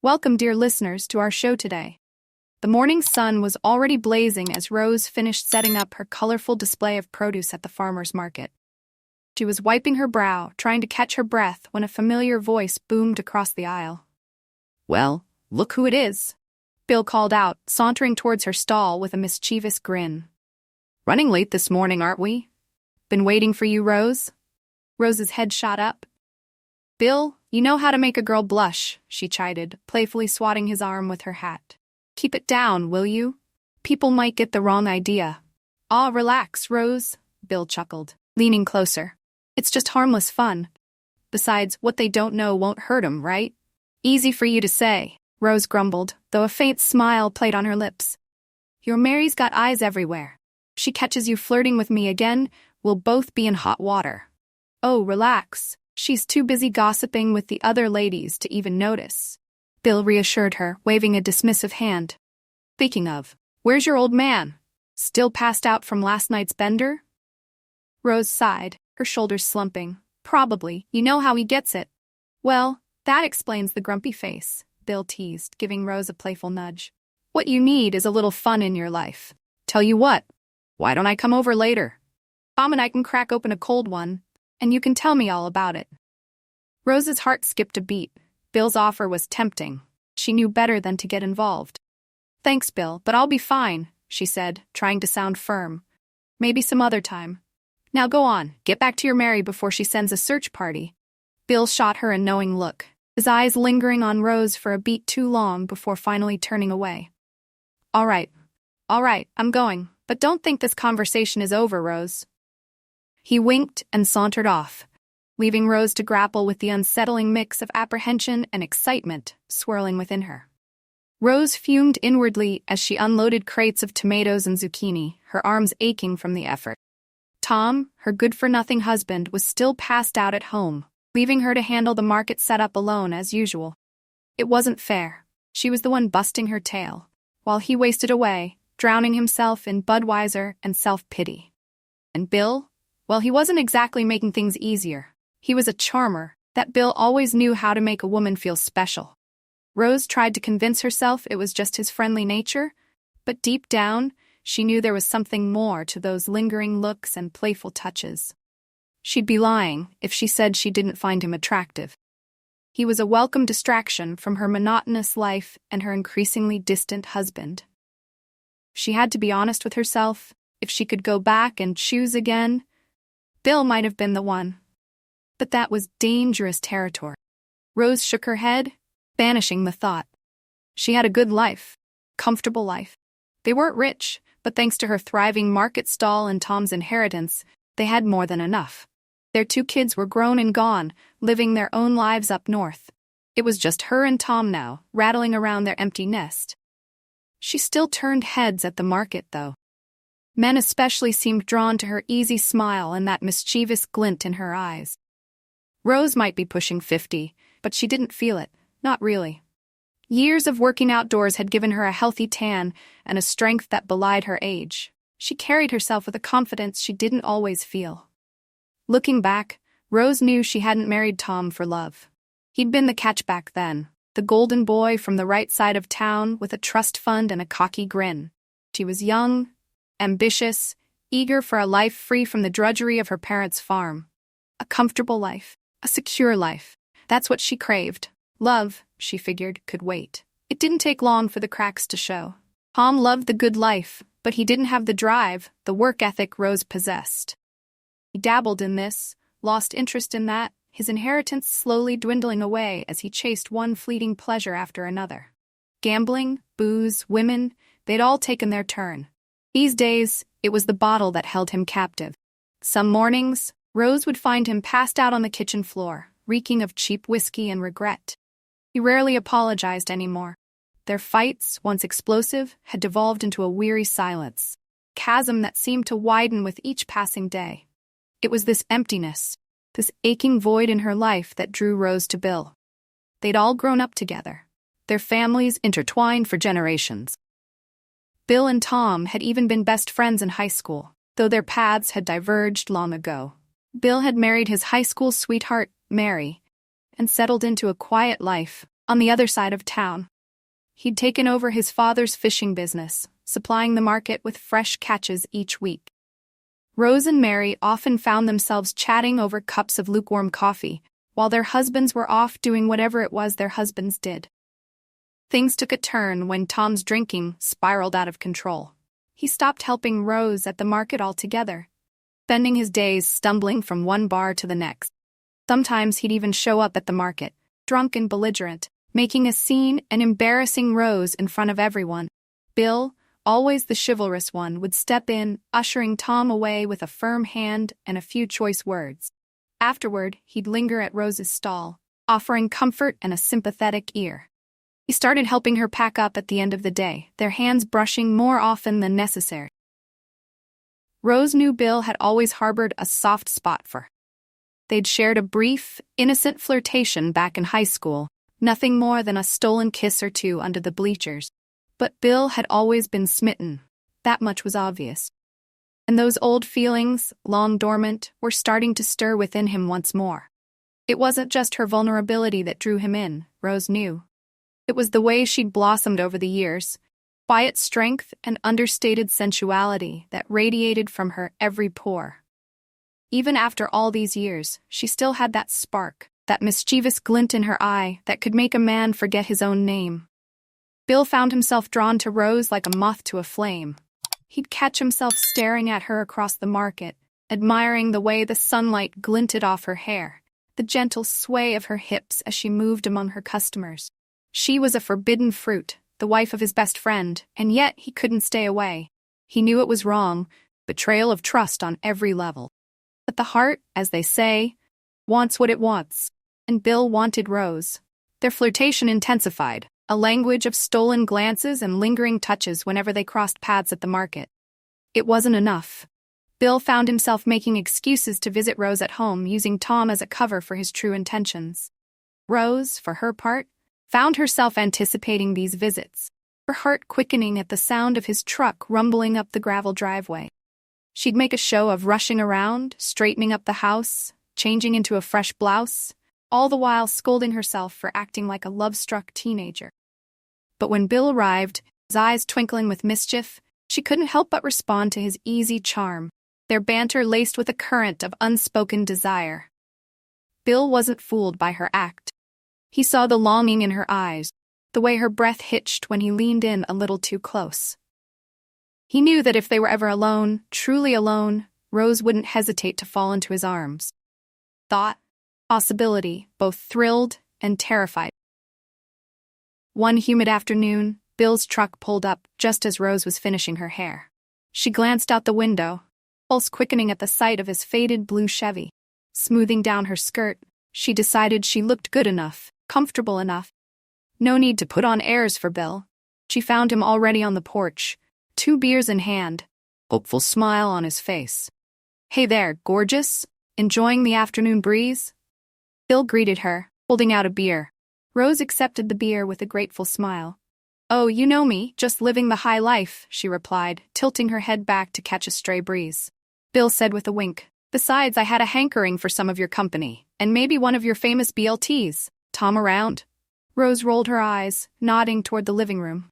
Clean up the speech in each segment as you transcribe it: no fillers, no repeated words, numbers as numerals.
Welcome, dear listeners, to our show today. The morning sun was already blazing as Rose finished setting up her colorful display of produce at the farmer's market. She was wiping her brow, trying to catch her breath, when a familiar voice boomed across the aisle. "Well, look who it is," Bill called out, sauntering towards her stall with a mischievous grin. "Running late this morning, aren't we? Been waiting for you, Rose?" Rose's head shot up. "Bill, you know how to make a girl blush," she chided, playfully swatting his arm with her hat. "Keep it down, will you? People might get the wrong idea." "Aw, relax, Rose," Bill chuckled, leaning closer. "It's just harmless fun. Besides, what they don't know won't hurt 'em, right?" "Easy for you to say," Rose grumbled, though a faint smile played on her lips. "Your Mary's got eyes everywhere. If she catches you flirting with me again, we'll both be in hot water." "Oh, relax. She's too busy gossiping with the other ladies to even notice," Bill reassured her, waving a dismissive hand. "Speaking of, where's your old man? Still passed out from last night's bender?" Rose sighed, her shoulders slumping. "Probably. You know how he gets it." "Well, that explains the grumpy face," Bill teased, giving Rose a playful nudge. "What you need is a little fun in your life. Tell you what, why don't I come over later? Tom and I can crack open a cold one, and you can tell me all about it." Rose's heart skipped a beat. Bill's offer was tempting. She knew better than to get involved. "Thanks, Bill, but I'll be fine," she said, trying to sound firm. "Maybe some other time. Now go on, get back to your Mary before she sends a search party." Bill shot her a knowing look, his eyes lingering on Rose for a beat too long before finally turning away. All right, I'm going, but don't think this conversation is over, Rose." He winked and sauntered off, leaving Rose to grapple with the unsettling mix of apprehension and excitement swirling within her. Rose fumed inwardly as she unloaded crates of tomatoes and zucchini, her arms aching from the effort. Tom, her good-for-nothing husband, was still passed out at home, leaving her to handle the market setup alone as usual. It wasn't fair. She was the one busting her tail, while he wasted away, drowning himself in Budweiser and self-pity. And Bill? Well, he wasn't exactly making things easier. He was a charmer. That Bill always knew how to make a woman feel special. Rose tried to convince herself it was just his friendly nature, but deep down, she knew there was something more to those lingering looks and playful touches. She'd be lying if she said she didn't find him attractive. He was a welcome distraction from her monotonous life and her increasingly distant husband. She had to be honest with herself. If she could go back and choose again, Bill might have been the one. But that was dangerous territory. Rose shook her head, banishing the thought. She had a good life, comfortable life. They weren't rich, but thanks to her thriving market stall and Tom's inheritance, they had more than enough. Their 2 kids were grown and gone, living their own lives up north. It was just her and Tom now, rattling around their empty nest. She still turned heads at the market, though. Men especially seemed drawn to her easy smile and that mischievous glint in her eyes. Rose might be pushing 50, but she didn't feel it, not really. Years of working outdoors had given her a healthy tan and a strength that belied her age. She carried herself with a confidence she didn't always feel. Looking back, Rose knew she hadn't married Tom for love. He'd been the catch back then, the golden boy from the right side of town with a trust fund and a cocky grin. She was young, ambitious, eager for a life free from the drudgery of her parents' farm. A comfortable life, a secure life. That's what she craved. Love, she figured, could wait. It didn't take long for the cracks to show. Tom loved the good life, but he didn't have the drive, the work ethic Rose possessed. He dabbled in this, lost interest in that, his inheritance slowly dwindling away as he chased one fleeting pleasure after another. Gambling, booze, women, they'd all taken their turn. These days, it was the bottle that held him captive. Some mornings, Rose would find him passed out on the kitchen floor, reeking of cheap whiskey and regret. He rarely apologized anymore. Their fights, once explosive, had devolved into a weary silence, a chasm that seemed to widen with each passing day. It was this emptiness, this aching void in her life that drew Rose to Bill. They'd all grown up together, their families intertwined for generations. Bill and Tom had even been best friends in high school, though their paths had diverged long ago. Bill had married his high school sweetheart, Mary, and settled into a quiet life, on the other side of town. He'd taken over his father's fishing business, supplying the market with fresh catches each week. Rose and Mary often found themselves chatting over cups of lukewarm coffee, while their husbands were off doing whatever it was their husbands did. Things took a turn when Tom's drinking spiraled out of control. He stopped helping Rose at the market altogether, spending his days stumbling from one bar to the next. Sometimes he'd even show up at the market, drunk and belligerent, making a scene and embarrassing Rose in front of everyone. Bill, always the chivalrous one, would step in, ushering Tom away with a firm hand and a few choice words. Afterward, he'd linger at Rose's stall, offering comfort and a sympathetic ear. He started helping her pack up at the end of the day, their hands brushing more often than necessary. Rose knew Bill had always harbored a soft spot for her. They'd shared a brief, innocent flirtation back in high school, nothing more than a stolen kiss or two under the bleachers. But Bill had always been smitten. That much was obvious. And those old feelings, long dormant, were starting to stir within him once more. It wasn't just her vulnerability that drew him in, Rose knew. It was the way she'd blossomed over the years, quiet strength and understated sensuality that radiated from her every pore. Even after all these years, she still had that spark, that mischievous glint in her eye that could make a man forget his own name. Bill found himself drawn to Rose like a moth to a flame. He'd catch himself staring at her across the market, admiring the way the sunlight glinted off her hair, the gentle sway of her hips as she moved among her customers. She was a forbidden fruit, the wife of his best friend, and yet he couldn't stay away. He knew it was wrong, betrayal of trust on every level. But the heart, as they say, wants what it wants, and Bill wanted Rose. Their flirtation intensified, a language of stolen glances and lingering touches whenever they crossed paths at the market. It wasn't enough. Bill found himself making excuses to visit Rose at home, using Tom as a cover for his true intentions. Rose, for her part, found herself anticipating these visits, her heart quickening at the sound of his truck rumbling up the gravel driveway. She'd make a show of rushing around, straightening up the house, changing into a fresh blouse, all the while scolding herself for acting like a love-struck teenager. But when Bill arrived, his eyes twinkling with mischief, she couldn't help but respond to his easy charm, their banter laced with a current of unspoken desire. Bill wasn't fooled by her act. He saw the longing in her eyes, the way her breath hitched when he leaned in a little too close. He knew that if they were ever alone, truly alone, Rose wouldn't hesitate to fall into his arms. Thought, possibility, both thrilled and terrified. One humid afternoon, Bill's truck pulled up just as Rose was finishing her hair. She glanced out the window, pulse quickening at the sight of his faded blue Chevy. Smoothing down her skirt, she decided she looked good enough, comfortable enough. No need to put on airs for Bill. She found him already on the porch, 2 beers in hand, hopeful smile on his face. "Hey there, gorgeous? Enjoying the afternoon breeze?" Bill greeted her, holding out a beer. Rose accepted the beer with a grateful smile. "Oh, you know me, just living the high life," she replied, tilting her head back to catch a stray breeze. Bill said with a wink, "Besides, I had a hankering for some of your company, and maybe one of your famous BLTs. Tom around?" Rose rolled her eyes, nodding toward the living room.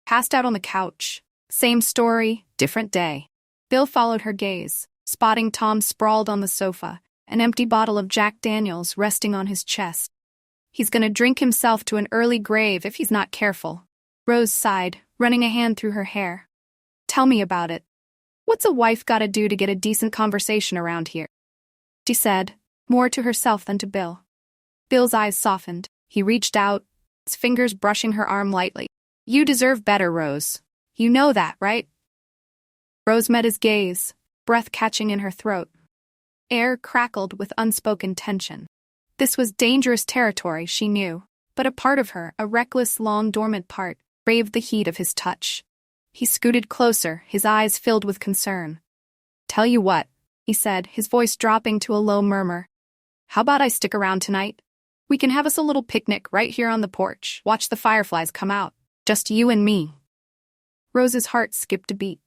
Passed out on the couch. Same story, different day. Bill followed her gaze, spotting Tom sprawled on the sofa, an empty bottle of Jack Daniels resting on his chest. "He's gonna drink himself to an early grave if he's not careful." Rose sighed, running a hand through her hair. "Tell me about it. What's a wife gotta do to get a decent conversation around here?" she said, more to herself than to Bill. Bill's eyes softened. He reached out, his fingers brushing her arm lightly. "You deserve better, Rose. You know that, right?" Rose met his gaze, breath catching in her throat. Air crackled with unspoken tension. This was dangerous territory, she knew, but a part of her, a reckless, long-dormant part, craved the heat of his touch. He scooted closer, his eyes filled with concern. "Tell you what," he said, his voice dropping to a low murmur. "How about I stick around tonight? We can have us a little picnic right here on the porch, watch the fireflies come out. Just you and me." Rose's heart skipped a beat.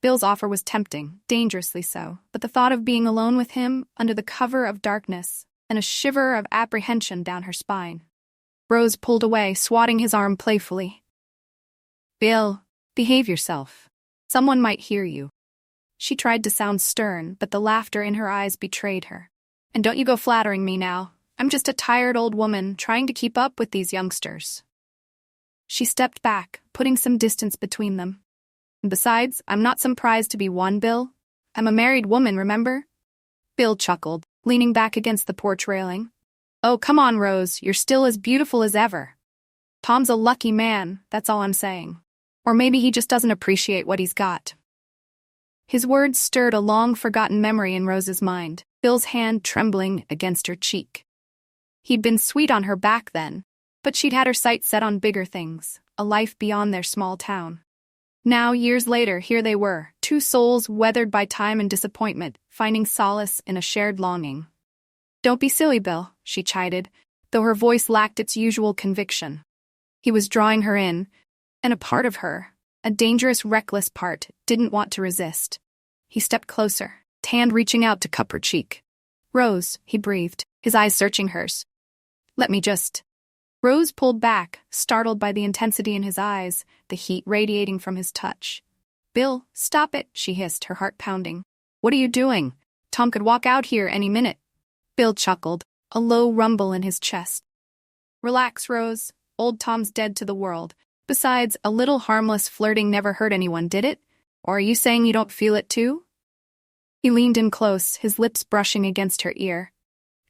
Bill's offer was tempting, dangerously so, but the thought of being alone with him, under the cover of darkness, and a shiver of apprehension down her spine. Rose pulled away, swatting his arm playfully. Bill, behave yourself. Someone might hear you. She tried to sound stern, but the laughter in her eyes betrayed her. And don't you go flattering me now. I'm just a tired old woman trying to keep up with these youngsters. She stepped back, putting some distance between them. And besides, I'm not some prize to be won, Bill. I'm a married woman, remember? Bill chuckled, leaning back against the porch railing. Oh, come on, Rose, you're still as beautiful as ever. Tom's a lucky man, that's all I'm saying. Or maybe he just doesn't appreciate what he's got. His words stirred a long-forgotten memory in Rose's mind, Bill's hand trembling against her cheek. He'd been sweet on her back then, but she'd had her sights set on bigger things, a life beyond their small town. Now, years later, here they were, two souls weathered by time and disappointment, finding solace in a shared longing. Don't be silly, Bill, she chided, though her voice lacked its usual conviction. He was drawing her in, and a part of her, a dangerous, reckless part, didn't want to resist. He stepped closer, his hand reaching out to cup her cheek. Rose, he breathed, his eyes searching hers. Let me just... Rose pulled back, startled by the intensity in his eyes, the heat radiating from his touch. Bill, stop it, she hissed, her heart pounding. What are you doing? Tom could walk out here any minute. Bill chuckled, a low rumble in his chest. Relax, Rose. Old Tom's dead to the world. Besides, a little harmless flirting never hurt anyone, did it? Or are you saying you don't feel it too? He leaned in close, his lips brushing against her ear.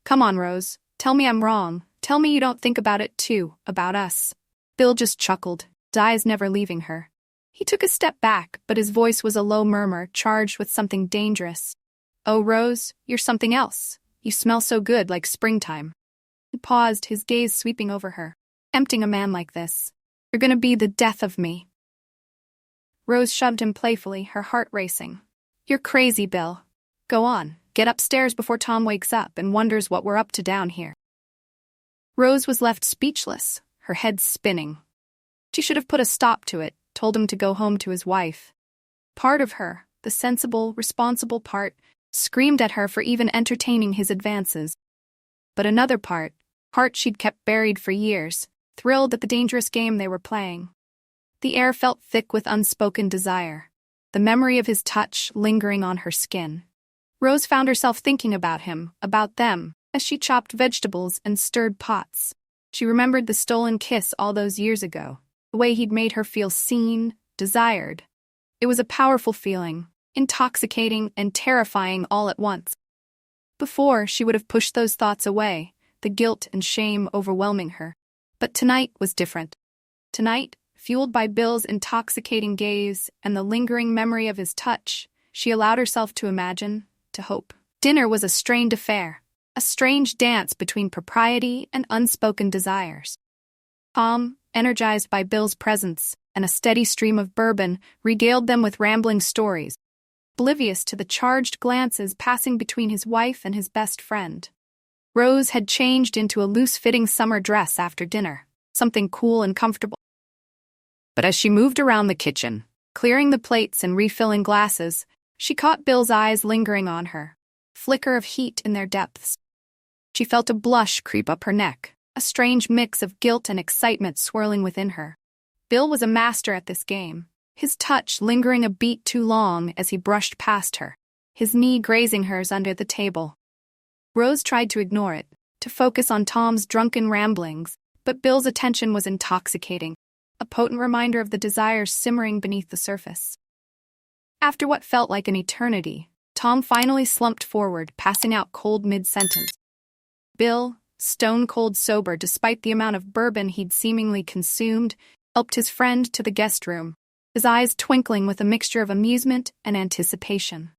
Come on, Rose. Tell me I'm wrong. Tell me you don't think about it too, about us. Bill just chuckled, his eyes never leaving her. He took a step back, but his voice was a low murmur, charged with something dangerous. Oh, Rose, you're something else. You smell so good, like springtime. He paused, his gaze sweeping over her. Tempting a man like this. You're gonna be the death of me. Rose shoved him playfully, her heart racing. You're crazy, Bill. Go on, get upstairs before Tom wakes up and wonders what we're up to down here. Rose was left speechless, her head spinning. She should have put a stop to it, told him to go home to his wife. Part of her, the sensible, responsible part, screamed at her for even entertaining his advances. But another part she'd kept buried for years, thrilled at the dangerous game they were playing. The air felt thick with unspoken desire, the memory of his touch lingering on her skin. Rose found herself thinking about him, about them, as she chopped vegetables and stirred pots. She remembered the stolen kiss all those years ago, the way he'd made her feel seen, desired. It was a powerful feeling, intoxicating and terrifying all at once. Before, she would have pushed those thoughts away, the guilt and shame overwhelming her. But tonight was different. Tonight, fueled by Bill's intoxicating gaze and the lingering memory of his touch, she allowed herself to imagine, to hope. Dinner was a strained affair, a strange dance between propriety and unspoken desires. Tom, energized by Bill's presence and a steady stream of bourbon, regaled them with rambling stories, oblivious to the charged glances passing between his wife and his best friend. Rose had changed into a loose-fitting summer dress after dinner, something cool and comfortable. But as she moved around the kitchen, clearing the plates and refilling glasses, she caught Bill's eyes lingering on her, flicker of heat in their depths. She felt a blush creep up her neck, a strange mix of guilt and excitement swirling within her. Bill was a master at this game, his touch lingering a beat too long as he brushed past her, his knee grazing hers under the table. Rose tried to ignore it, to focus on Tom's drunken ramblings, but Bill's attention was intoxicating, a potent reminder of the desires simmering beneath the surface. After what felt like an eternity, Tom finally slumped forward, passing out cold mid-sentence. Bill, stone-cold sober despite the amount of bourbon he'd seemingly consumed, helped his friend to the guest room, his eyes twinkling with a mixture of amusement and anticipation.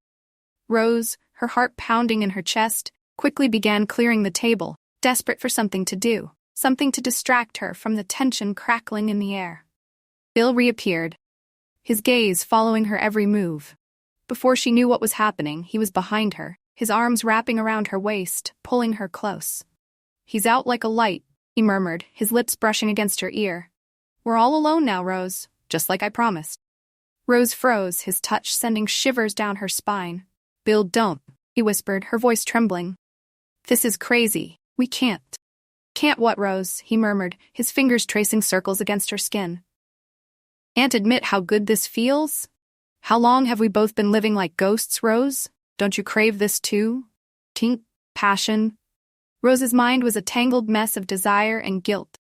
Rose, her heart pounding in her chest, quickly began clearing the table, desperate for something to do, something to distract her from the tension crackling in the air. Bill reappeared, his gaze following her every move. Before she knew what was happening, he was behind her, his arms wrapping around her waist, pulling her close. He's out like a light, he murmured, his lips brushing against her ear. We're all alone now, Rose, just like I promised. Rose froze, his touch sending shivers down her spine. Bill, don't, he whispered, her voice trembling. This is crazy. We can't. Can't what, Rose? He murmured, his fingers tracing circles against her skin. Can't admit how good this feels? How long have we both been living like ghosts, Rose? Don't you crave this too? Tink, passion. Rose's mind was a tangled mess of desire and guilt.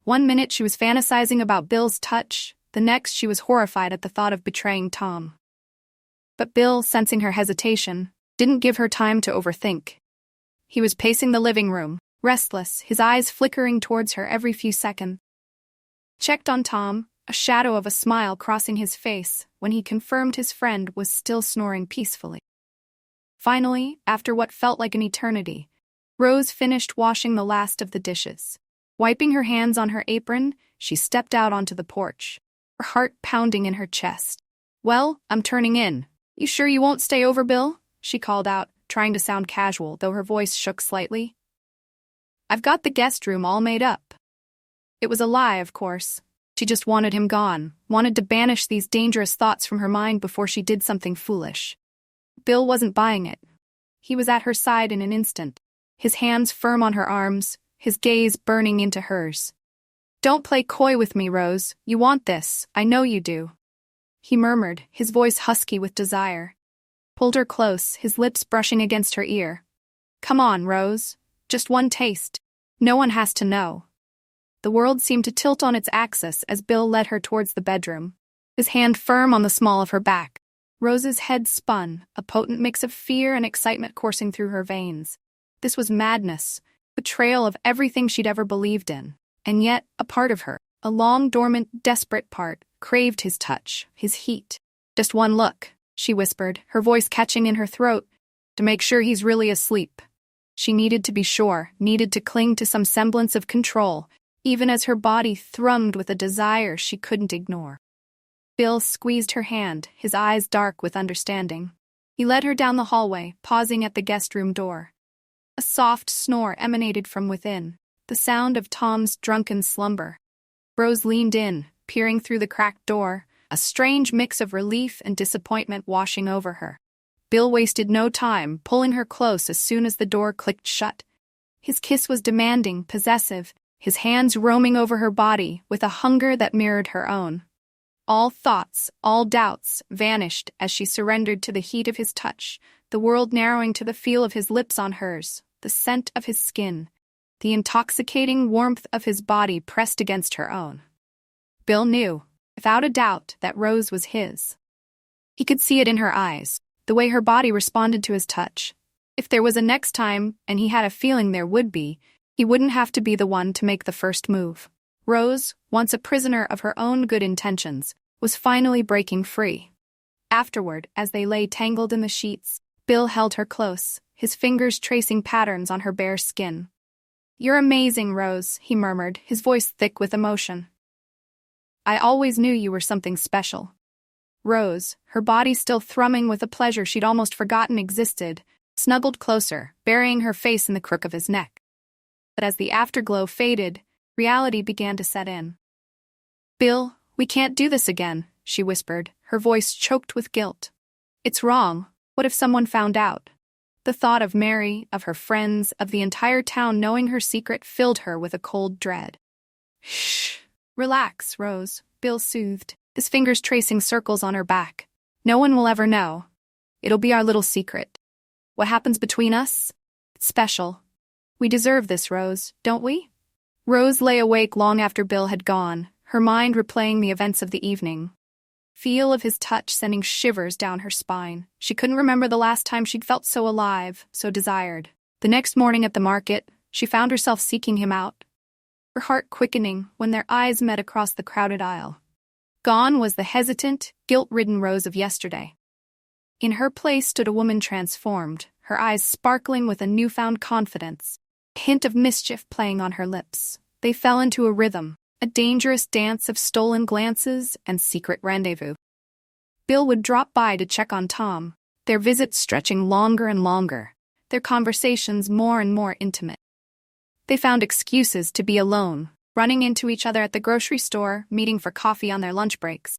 One minute she was fantasizing about Bill's touch, the next she was horrified at the thought of betraying Tom. But Bill, sensing her hesitation, didn't give her time to overthink. He was pacing the living room, restless, his eyes flickering towards her every few seconds. Checked on Tom, a shadow of a smile crossing his face when he confirmed his friend was still snoring peacefully. Finally, after what felt like an eternity, Rose finished washing the last of the dishes. Wiping her hands on her apron, she stepped out onto the porch, her heart pounding in her chest. "Well, I'm turning in. You sure you won't stay over, Bill?" she called out, trying to sound casual, though her voice shook slightly. "I've got the guest room all made up." It was a lie, of course. She just wanted him gone, wanted to banish these dangerous thoughts from her mind before she did something foolish. Bill wasn't buying it. He was at her side in an instant, his hands firm on her arms, his gaze burning into hers. "Don't play coy with me, Rose. You want this, I know you do," he murmured, his voice husky with desire. Pulled her close, his lips brushing against her ear. "Come on, Rose. Just one taste. No one has to know." The world seemed to tilt on its axis as Bill led her towards the bedroom, his hand firm on the small of her back. Rose's head spun, a potent mix of fear and excitement coursing through her veins. This was madness, betrayal of everything she'd ever believed in. And yet, a part of her, a long, dormant, desperate part, craved his touch, his heat. "Just one look," she whispered, her voice catching in her throat, "to make sure he's really asleep." She needed to be sure, needed to cling to some semblance of control, even as her body thrummed with a desire she couldn't ignore. Bill squeezed her hand, his eyes dark with understanding. He led her down the hallway, pausing at the guest room door. A soft snore emanated from within, the sound of Tom's drunken slumber. Rose leaned in, peering through the cracked door, a strange mix of relief and disappointment washing over her. Bill wasted no time, pulling her close as soon as the door clicked shut. His kiss was demanding, possessive, his hands roaming over her body with a hunger that mirrored her own. All thoughts, all doubts, vanished as she surrendered to the heat of his touch, the world narrowing to the feel of his lips on hers, the scent of his skin, the intoxicating warmth of his body pressed against her own. Bill knew, without a doubt, that Rose was his. He could see it in her eyes, the way her body responded to his touch. If there was a next time, and he had a feeling there would be, he wouldn't have to be the one to make the first move. Rose, once a prisoner of her own good intentions, was finally breaking free. Afterward, as they lay tangled in the sheets, Bill held her close, his fingers tracing patterns on her bare skin. "You're amazing, Rose," he murmured, his voice thick with emotion. "I always knew you were something special." Rose, her body still thrumming with a pleasure she'd almost forgotten existed, snuggled closer, burying her face in the crook of his neck. But as the afterglow faded, reality began to set in. "Bill, we can't do this again," she whispered, her voice choked with guilt. "It's wrong. What if someone found out?" The thought of Mary, of her friends, of the entire town knowing her secret filled her with a cold dread. "Shh. Relax, Rose," Bill soothed, his fingers tracing circles on her back. "No one will ever know. It'll be our little secret. What happens between us? It's special. We deserve this, Rose, don't we?" Rose lay awake long after Bill had gone, her mind replaying the events of the evening. Feel of his touch sending shivers down her spine. She couldn't remember the last time she'd felt so alive, so desired. The next morning at the market, she found herself seeking him out, her heart quickening when their eyes met across the crowded aisle. Gone was the hesitant, guilt-ridden Rose of yesterday. In her place stood a woman transformed, her eyes sparkling with a newfound confidence, a hint of mischief playing on her lips. They fell into a rhythm, a dangerous dance of stolen glances and secret rendezvous. Bill would drop by to check on Tom, their visits stretching longer and longer, their conversations more and more intimate. They found excuses to be alone, running into each other at the grocery store, meeting for coffee on their lunch breaks.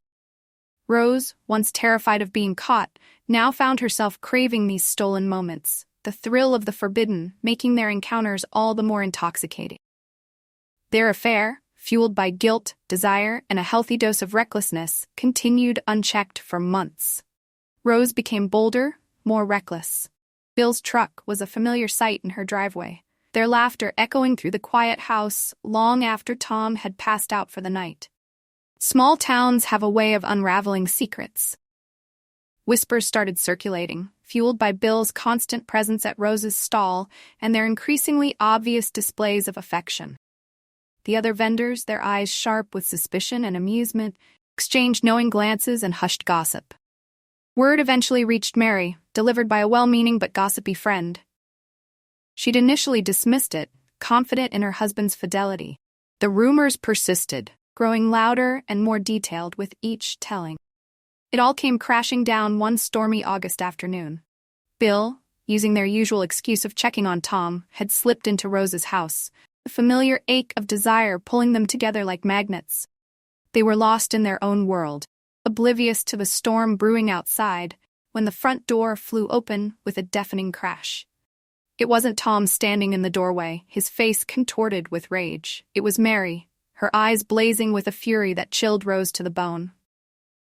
Rose, once terrified of being caught, now found herself craving these stolen moments, the thrill of the forbidden, making their encounters all the more intoxicating. Their affair, fueled by guilt, desire, and a healthy dose of recklessness, continued unchecked for months. Rose became bolder, more reckless. Bill's truck was a familiar sight in her driveway, their laughter echoing through the quiet house long after Tom had passed out for the night. Small towns have a way of unraveling secrets. Whispers started circulating, fueled by Bill's constant presence at Rose's stall and their increasingly obvious displays of affection. The other vendors, their eyes sharp with suspicion and amusement, exchanged knowing glances and hushed gossip. Word eventually reached Mary, delivered by a well-meaning but gossipy friend. She'd initially dismissed it, confident in her husband's fidelity. The rumors persisted, growing louder and more detailed with each telling. It all came crashing down one stormy August afternoon. Bill, using their usual excuse of checking on Tom, had slipped into Rose's house, a familiar ache of desire pulling them together like magnets. They were lost in their own world, oblivious to the storm brewing outside, when the front door flew open with a deafening crash. It wasn't Tom standing in the doorway, his face contorted with rage. It was Mary, her eyes blazing with a fury that chilled Rose to the bone.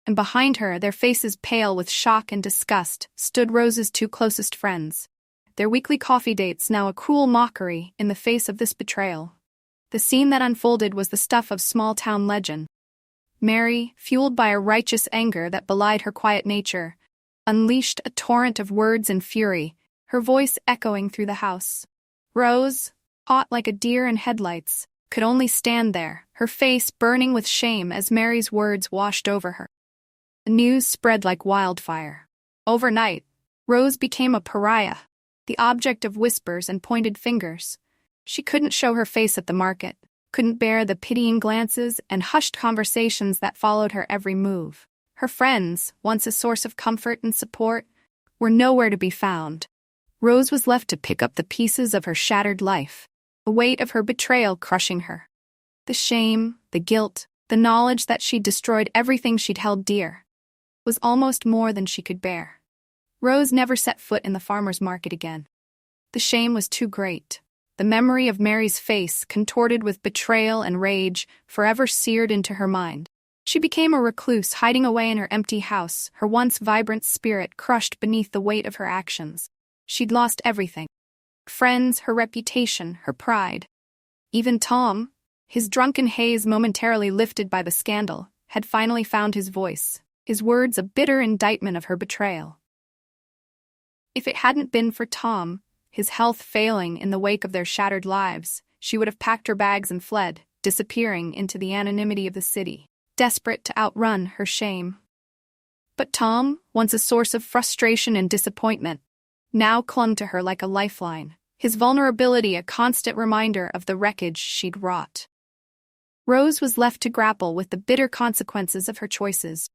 And behind her, their faces pale with shock and disgust, stood Rose's two closest friends. Their weekly coffee dates now a cruel mockery in the face of this betrayal. The scene that unfolded was the stuff of small-town legend. Mary, fueled by a righteous anger that belied her quiet nature, unleashed a torrent of words and fury, her voice echoing through the house. Rose, caught like a deer in headlights, could only stand there, her face burning with shame as Mary's words washed over her. The news spread like wildfire. Overnight, Rose became a pariah, the object of whispers and pointed fingers. She couldn't show her face at the market, couldn't bear the pitying glances and hushed conversations that followed her every move. Her friends, once a source of comfort and support, were nowhere to be found. Rose was left to pick up the pieces of her shattered life, the weight of her betrayal crushing her. The shame, the guilt, the knowledge that she'd destroyed everything she'd held dear, was almost more than she could bear. Rose never set foot in the farmer's market again. The shame was too great. The memory of Mary's face, contorted with betrayal and rage, forever seared into her mind. She became a recluse, hiding away in her empty house, her once vibrant spirit crushed beneath the weight of her actions. She'd lost everything. Friends, her reputation, her pride. Even Tom, his drunken haze momentarily lifted by the scandal, had finally found his voice, his words a bitter indictment of her betrayal. If it hadn't been for Tom, his health failing in the wake of their shattered lives, she would have packed her bags and fled, disappearing into the anonymity of the city, desperate to outrun her shame. But Tom, once a source of frustration and disappointment, now clung to her like a lifeline, his vulnerability a constant reminder of the wreckage she'd wrought. Rose was left to grapple with the bitter consequences of her choices.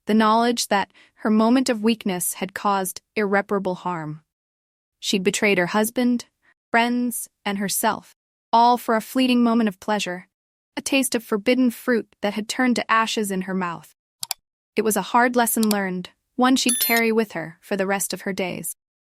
The knowledge that her moment of weakness had caused irreparable harm. She'd betrayed her husband, friends, and herself, all for a fleeting moment of pleasure, a taste of forbidden fruit that had turned to ashes in her mouth. It was a hard lesson learned, one she'd carry with her for the rest of her days.